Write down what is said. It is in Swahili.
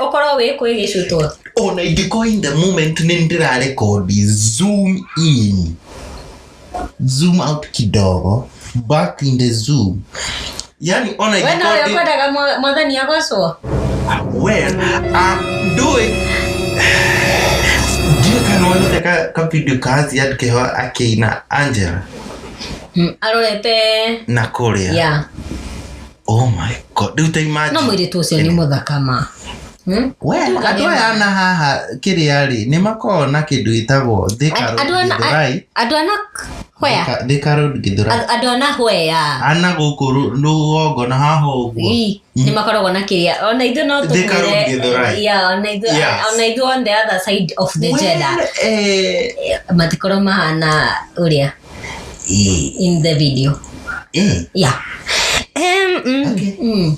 okoro we kwigicutwo ona ingiko in the moment nindira record zoom in zoom out kidogo back in the zoom yani ona ingiko wewe unakodaga mwathani agocwo well do it do kana wona ka video kazi yake akina Angela arorete na Korea yeah oh my god do you imagine no mwiri tu cio ni muthaka ma well adwa ana haha kiriari ni makona kindu itagwo Githurai adwana hwea Githurai adwana hwea ana gukuru ndugongo na haha uguo ni makoragwo na kiria ona ithu no Githurai yeah ona ithu on the other side of the Jeddah matikoro mahana uria in the video yeah okay